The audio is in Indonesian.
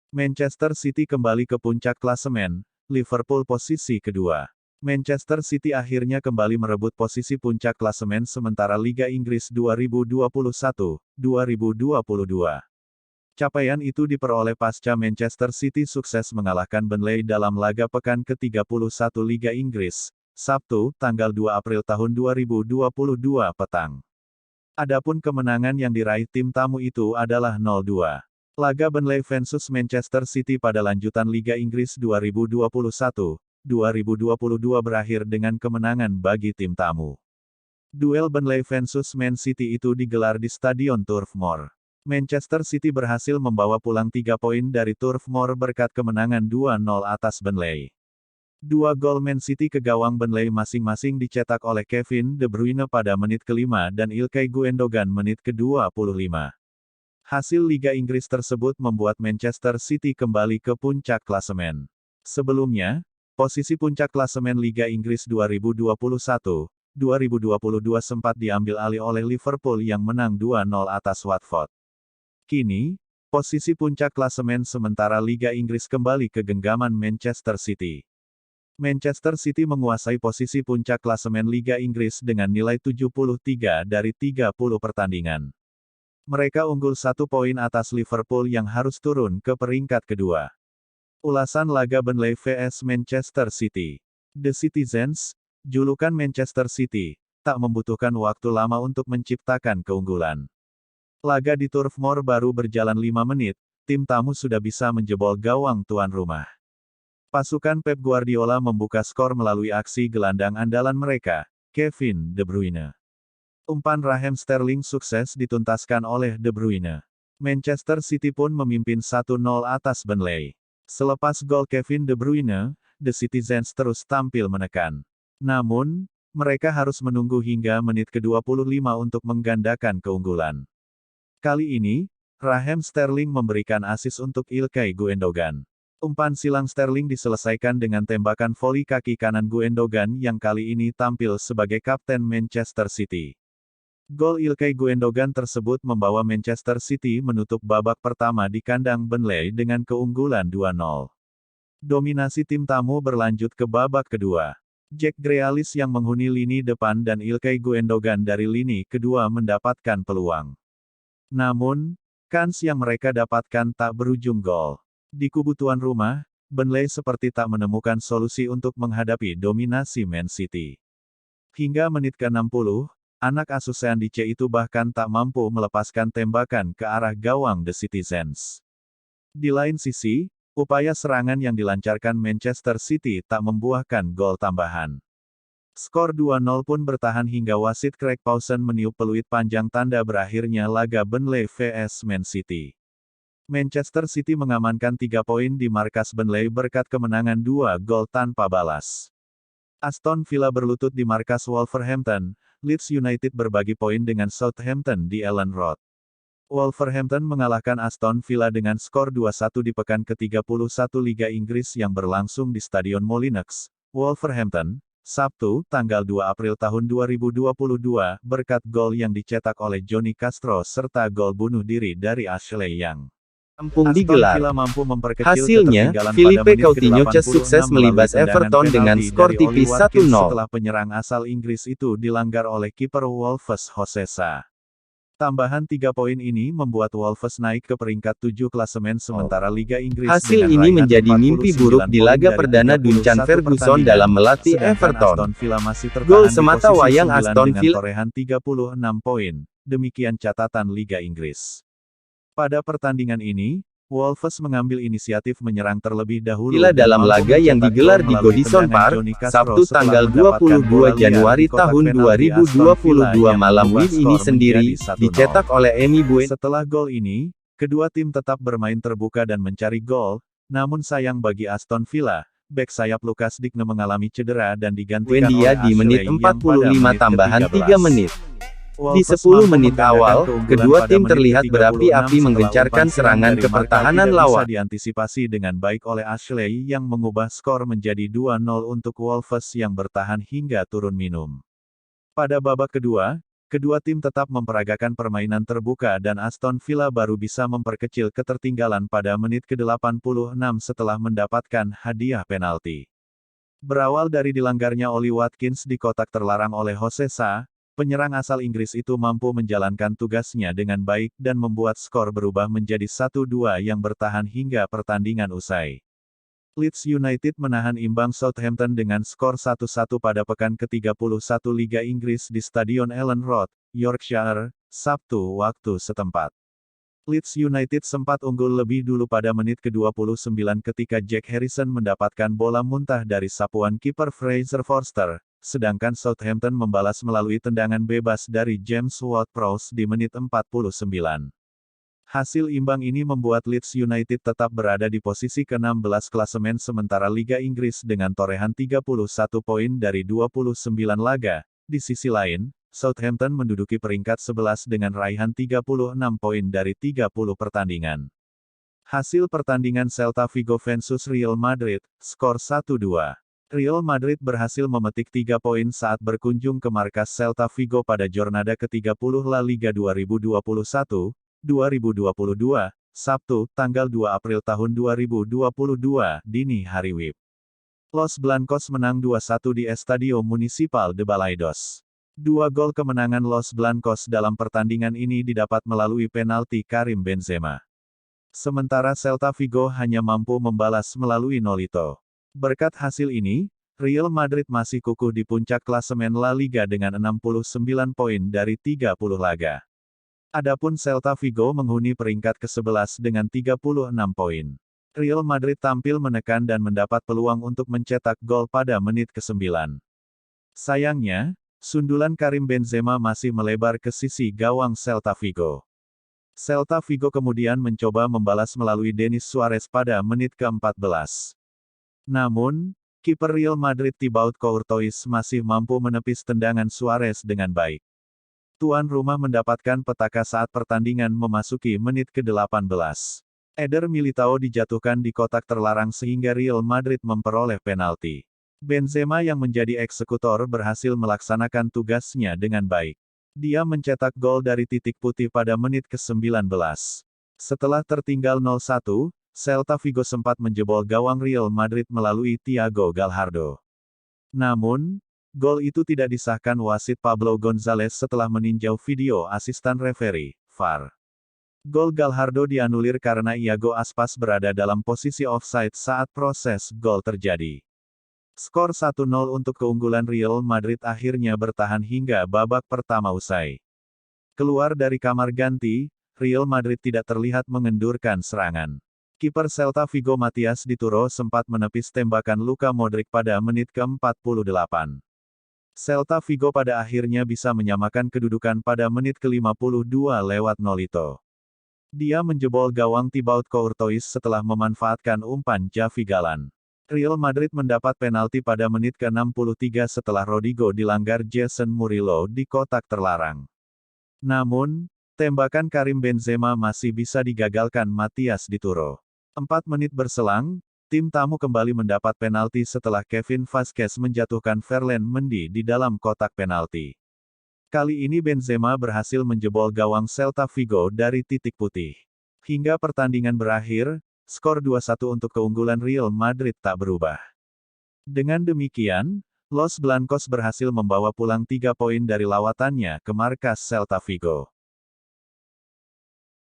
Manchester City kembali ke puncak klasemen, Liverpool posisi kedua. Manchester City akhirnya kembali merebut posisi puncak klasemen sementara Liga Inggris 2021-2022. Capaian itu diperoleh pasca Manchester City sukses mengalahkan Burnley dalam laga pekan ke-31 Liga Inggris, Sabtu, tanggal 2 April tahun 2022 petang. Adapun kemenangan yang diraih tim tamu itu adalah 0-2. Laga Burnley vs Manchester City pada lanjutan Liga Inggris 2021-2022 berakhir dengan kemenangan bagi tim tamu. Duel Burnley vs Man City itu digelar di Stadion Turf Moor. Manchester City berhasil membawa pulang 3 poin dari Turf Moor berkat kemenangan 2-0 atas Burnley. 2 gol Man City ke gawang Burnley masing-masing dicetak oleh Kevin De Bruyne pada menit ke-5 dan Ilkay Gundogan menit ke-25. Hasil Liga Inggris tersebut membuat Manchester City kembali ke puncak klasemen. Sebelumnya, posisi puncak klasemen Liga Inggris 2021-2022 sempat diambil alih oleh Liverpool yang menang 2-0 atas Watford. Kini, posisi puncak klasemen sementara Liga Inggris kembali ke genggaman Manchester City. Manchester City menguasai posisi puncak klasemen Liga Inggris dengan nilai 73 dari 30 pertandingan. Mereka unggul 1 poin atas Liverpool yang harus turun ke peringkat kedua. Ulasan laga Burnley vs Manchester City. The Citizens, julukan Manchester City, tak membutuhkan waktu lama untuk menciptakan keunggulan. Laga di Turf Moor baru berjalan 5 menit, tim tamu sudah bisa menjebol gawang tuan rumah. Pasukan Pep Guardiola membuka skor melalui aksi gelandang andalan mereka, Kevin De Bruyne. Umpan Raheem Sterling sukses dituntaskan oleh De Bruyne. Manchester City pun memimpin 1-0 atas Burnley. Selepas gol Kevin De Bruyne, The Citizens terus tampil menekan. Namun, mereka harus menunggu hingga menit ke-25 untuk menggandakan keunggulan. Kali ini, Raheem Sterling memberikan assist untuk Ilkay Gundogan. Umpan silang Sterling diselesaikan dengan tembakan voli kaki kanan Gundogan yang kali ini tampil sebagai kapten Manchester City. Gol Ilkay Gundogan tersebut membawa Manchester City menutup babak pertama di kandang Burnley dengan keunggulan 2-0. Dominasi tim tamu berlanjut ke babak kedua. Jack Grealish yang menghuni lini depan dan Ilkay Gundogan dari lini kedua mendapatkan peluang. Namun, kans yang mereka dapatkan tak berujung gol. Di kubu tuan rumah, Burnley seperti tak menemukan solusi untuk menghadapi dominasi Man City. Hingga menit ke-60, anak asuh Sean-Dyche itu bahkan tak mampu melepaskan tembakan ke arah gawang The Citizens. Di lain sisi, upaya serangan yang dilancarkan Manchester City tak membuahkan gol tambahan. Skor 2-0 pun bertahan hingga wasit Craig Pawson meniup peluit panjang tanda berakhirnya laga Burnley vs Man City. Manchester City mengamankan 3 poin di markas Burnley berkat kemenangan 2 gol tanpa balas. Aston Villa berlutut di markas Wolverhampton. Leeds United berbagi poin dengan Southampton di Elland Road. Wolverhampton mengalahkan Aston Villa dengan skor 2-1 di pekan ke-31 Liga Inggris yang berlangsung di Stadion Molineux, Wolverhampton, Sabtu, tanggal 2 April tahun 2022, berkat gol yang dicetak oleh Johnny Castro serta gol bunuh diri dari Ashley Young. Rampung digelar. Hasilnya, Philippe Coutinho sukses melibas Everton dengan skor tipis 1-0. Setelah penyerang asal Inggris itu dilanggar oleh kiper Wolves Jose Sa. Tambahan 3 poin ini membuat Wolves naik ke peringkat 7 klasemen sementara Liga Inggris. Hasil ini menjadi mimpi buruk di laga perdana Duncan Ferguson dalam melatih Everton. Gol semata wayang Aston Villa. Torehan 36 poin. Demikian catatan Liga Inggris. Pada pertandingan ini, Wolves mengambil inisiatif menyerang terlebih dahulu. Dalam laga yang digelar di Goodison Park, Sabtu tanggal 22 Januari tahun 2022 malam. Win ini sendiri, dicetak oleh Emi Buendia. Setelah gol ini, kedua tim tetap bermain terbuka dan mencari gol, namun sayang bagi Aston Villa, bek sayap Lucas Digne mengalami cedera dan digantikan oleh di menit 45 tambahan 3 menit. Di 10 menit awal, kedua tim terlihat berapi-api menggencarkan serangan ke pertahanan lawan. Bisa diantisipasi dengan baik oleh Ashley yang mengubah skor menjadi 2-0 untuk Wolves yang bertahan hingga turun minum. Pada babak kedua, Kedua tim tetap memperagakan permainan terbuka dan Aston Villa baru bisa memperkecil ketertinggalan pada menit ke-86 setelah mendapatkan hadiah penalti. Berawal dari dilanggarnya Ollie Watkins di kotak terlarang oleh Jose Sa, penyerang asal Inggris itu mampu menjalankan tugasnya dengan baik dan membuat skor berubah menjadi 1-2 yang bertahan hingga pertandingan usai. Leeds United menahan imbang Southampton dengan skor 1-1 pada pekan ke-31 Liga Inggris di Stadion Elland Road, Yorkshire, Sabtu waktu setempat. Leeds United sempat unggul lebih dulu pada menit ke-29 ketika Jack Harrison mendapatkan bola muntah dari sapuan kiper Fraser Forster, sedangkan Southampton membalas melalui tendangan bebas dari James Ward-Prowse di menit 49. Hasil imbang ini membuat Leeds United tetap berada di posisi ke-16 klasemen sementara Liga Inggris dengan torehan 31 poin dari 29 laga. Di sisi lain, Southampton menduduki peringkat 11 dengan raihan 36 poin dari 30 pertandingan. Hasil pertandingan Celta Vigo vs Real Madrid, skor 1-2. Real Madrid berhasil memetik 3 poin saat berkunjung ke markas Celta Vigo pada jornada ke-30 La Liga 2021-2022, Sabtu, tanggal 2 April tahun 2022, dini hari WIB. Los Blancos menang 2-1 di Estadio Municipal de Balaidos. 2 gol kemenangan Los Blancos dalam pertandingan ini didapat melalui penalti Karim Benzema. Sementara Celta Vigo hanya mampu membalas melalui Nolito. Berkat hasil ini, Real Madrid masih kukuh di puncak klasemen La Liga dengan 69 poin dari 30 laga. Adapun Celta Vigo menghuni peringkat ke-11 dengan 36 poin. Real Madrid tampil menekan dan mendapat peluang untuk mencetak gol pada menit ke-9. Sayangnya, sundulan Karim Benzema masih melebar ke sisi gawang Celta Vigo. Celta Vigo kemudian mencoba membalas melalui Denis Suarez pada menit ke-14. Namun, kiper Real Madrid Thibaut Courtois masih mampu menepis tendangan Suarez dengan baik. Tuan rumah mendapatkan petaka saat pertandingan memasuki menit ke-18. Eder Militao dijatuhkan di kotak terlarang sehingga Real Madrid memperoleh penalti. Benzema yang menjadi eksekutor berhasil melaksanakan tugasnya dengan baik. Dia mencetak gol dari titik putih pada menit ke-19. Setelah tertinggal 0-1, Celta Vigo sempat menjebol gawang Real Madrid melalui Thiago Gallardo. Namun, gol itu tidak disahkan wasit Pablo Gonzalez setelah meninjau video asisten referi, VAR. Gol Gallardo dianulir karena Iago Aspas berada dalam posisi offside saat proses gol terjadi. Skor 1-0 untuk keunggulan Real Madrid akhirnya bertahan hingga babak pertama usai. Keluar dari kamar ganti, Real Madrid tidak terlihat mengendurkan serangan. Kiper Celta Vigo Matias Dituro sempat menepis tembakan Luka Modric pada menit ke-48. Celta Vigo pada akhirnya bisa menyamakan kedudukan pada menit ke-52 lewat Nolito. Dia menjebol gawang Thibaut Courtois setelah memanfaatkan umpan Javi Galan. Real Madrid mendapat penalti pada menit ke-63 setelah Rodrigo dilanggar Jason Murillo di kotak terlarang. Namun, tembakan Karim Benzema masih bisa digagalkan Matias Dituro. 4 menit berselang, tim tamu kembali mendapat penalti setelah Kevin Vazquez menjatuhkan Ferland Mendy di dalam kotak penalti. Kali ini Benzema berhasil menjebol gawang Celta Vigo dari titik putih. Hingga pertandingan berakhir, skor 2-1 untuk keunggulan Real Madrid tak berubah. Dengan demikian, Los Blancos berhasil membawa pulang 3 poin dari lawatannya ke markas Celta Vigo.